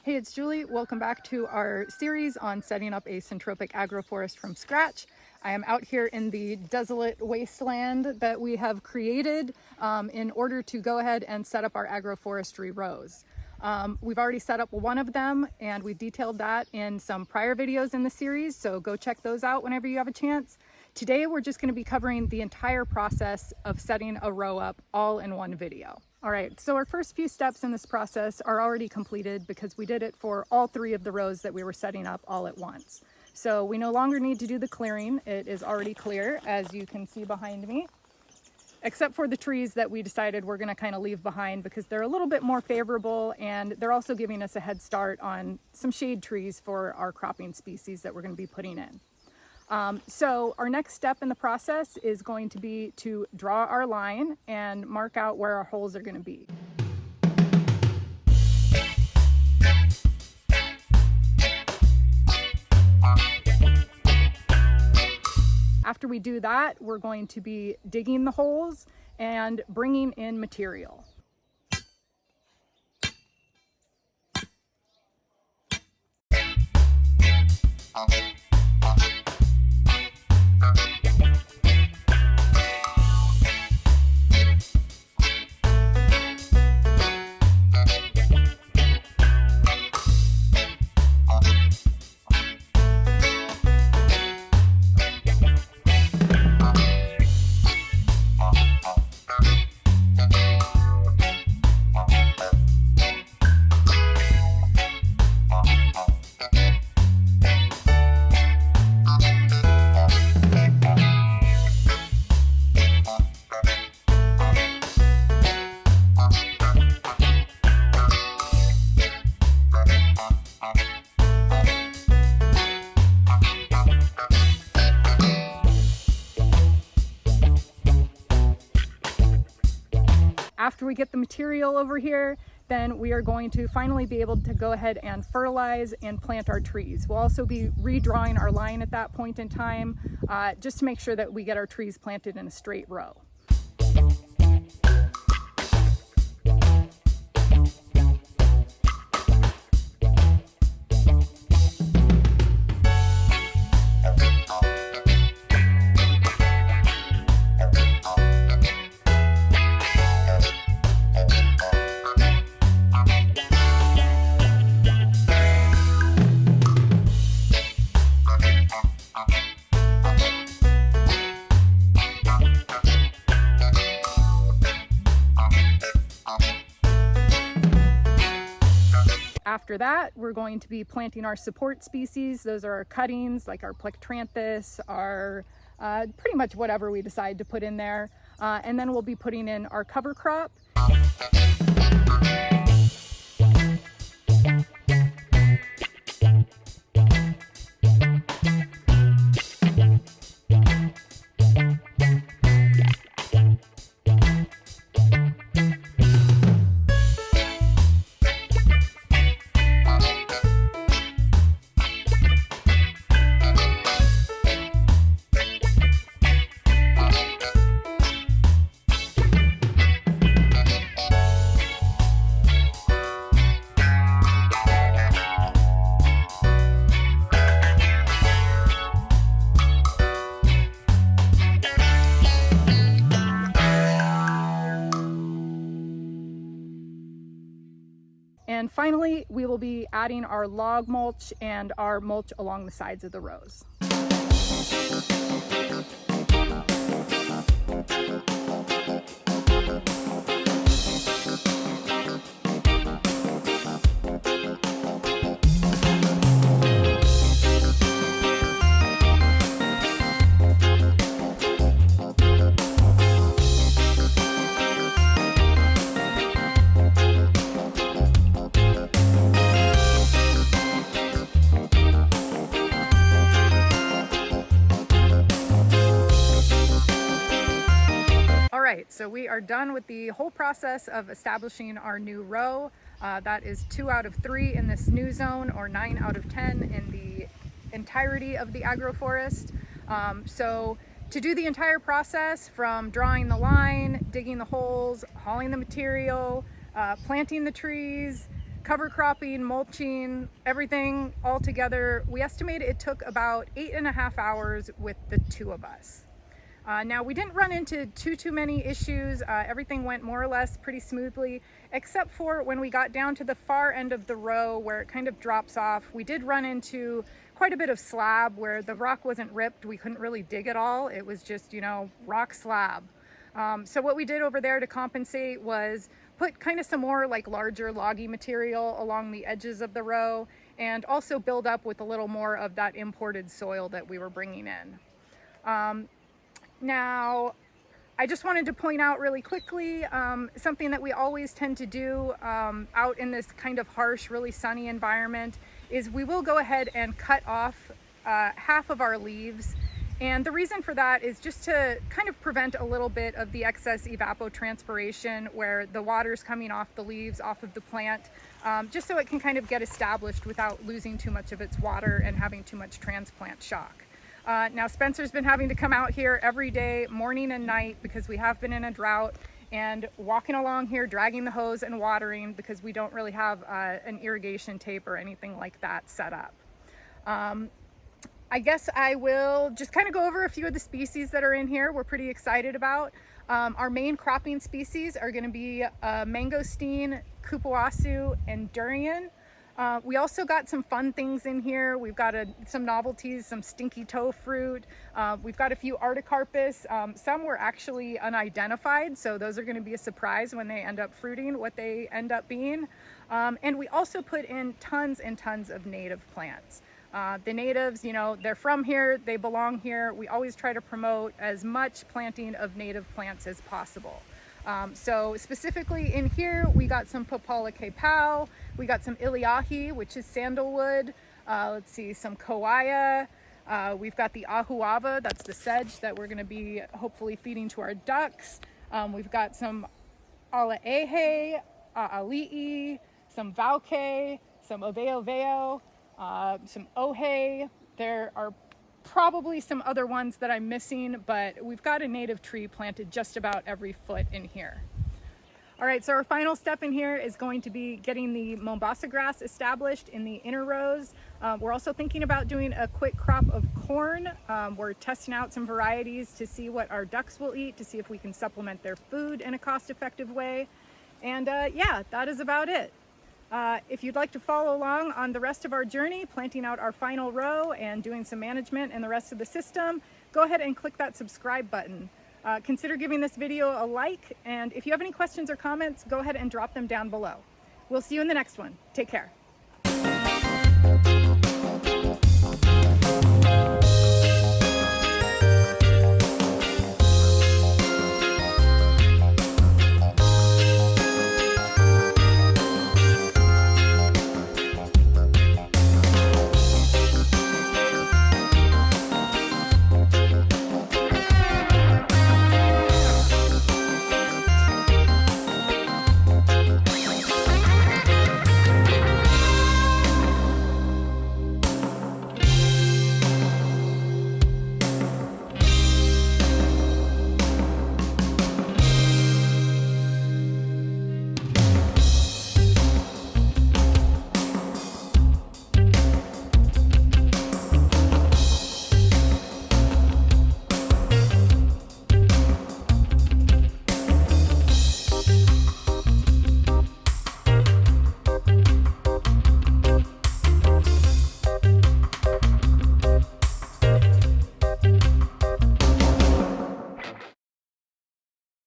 Hey, it's Julie. Welcome back to our series on setting up a syntropic agroforest from scratch. I am out here in the desolate wasteland that we have created in order to go ahead and set up our agroforestry rows. We've already set up one of them and we've detailed that in some prior videos in the series, so go check those out whenever you have a chance. Today we're just going to be covering the entire process of setting a row up all in one video. All right, so our first few steps in this process are already completed because we did it for all three of the rows that we were setting up all at once. So we no longer need to do the clearing. It is already clear, as you can see behind me, except for the trees that we decided we're going to kind of leave behind because they're a little bit more favorable and they're also giving us a head start on some shade trees for our cropping species that we're going to be putting in. So our next step in the process is going to be to draw our line and mark out where our holes are going to be. After we do that, we're going to be digging the holes and bringing in material. After we get the material over here, then we are going to finally be able to go ahead and fertilize and plant our trees. We'll also be redrawing our line at that point in time, just to make sure that we get our trees planted in a straight row. After that, we're going to be planting our support species. Those are our cuttings, like our plectranthus, our pretty much whatever we decide to put in there. And then we'll be putting in our cover crop. And finally, we will be adding our log mulch and our mulch along the sides of the rows. So we are done with the whole process of establishing our new row. That is 2 out of 3 in this new zone, or 9 out of 10 in the entirety of the agroforest. So to do the entire process, from drawing the line, digging the holes, hauling the material, planting the trees, cover cropping, mulching, everything all together, we estimate it took about 8.5 hours with the two of us. Now we didn't run into too many issues. Everything went more or less pretty smoothly, except for when we got down to the far end of the row where it kind of drops off. We did run into quite a bit of slab where the rock wasn't ripped. We couldn't really dig at all. It was just, you know, rock slab. So what we did over there to compensate was put kind of some more like larger loggy material along the edges of the row, and also build up with a little more of that imported soil that we were bringing in. Now, I just wanted to point out really quickly, something that we always tend to do out in this kind of harsh, really sunny environment is we will go ahead and cut off half of our leaves. And the reason for that is just to kind of prevent a little bit of the excess evapotranspiration where the water's coming off the leaves, off of the plant, just so it can kind of get established without losing too much of its water and having too much transplant shock. Now Spencer's been having to come out here every day, morning and night, because we have been in a drought, and walking along here, dragging the hose and watering because we don't really have an irrigation tape or anything like that set up. I guess I will just kind of go over a few of the species that are in here we're pretty excited about. Our main cropping species are going to be mangosteen, cupuaçu, and durian. We also got some fun things in here. We've got some novelties, some stinky toe fruit. We've got a few articarpus. Some were actually unidentified, so those are going to be a surprise when they end up fruiting, what they end up being. And we also put in tons and tons of native plants. The natives, you know, they're from here, they belong here. We always try to promote as much planting of native plants as possible. So specifically in here, we got some Popala Kapau, we got some Iliahi, which is sandalwood, let's see, some Kauai, we've got the Ahuava, that's the sedge that we're going to be hopefully feeding to our ducks. We've got some Alaehe, Ali'i, some Vauke, some Oveoveo, some Ohe. There are probably some other ones that I'm missing, but we've got a native tree planted just about every foot in here. All right, so our final step in here is going to be getting the Mombasa grass established in the inner rows. We're also thinking about doing a quick crop of corn. We're testing out some varieties to see what our ducks will eat, to see if we can supplement their food in a cost-effective way. And yeah, that is about it. If you'd like to follow along on the rest of our journey, planting out our final row and doing some management in the rest of the system, go ahead and click that subscribe button. Consider giving this video a like, and if you have any questions or comments, go ahead and drop them down below. We'll see you in the next one. Take care.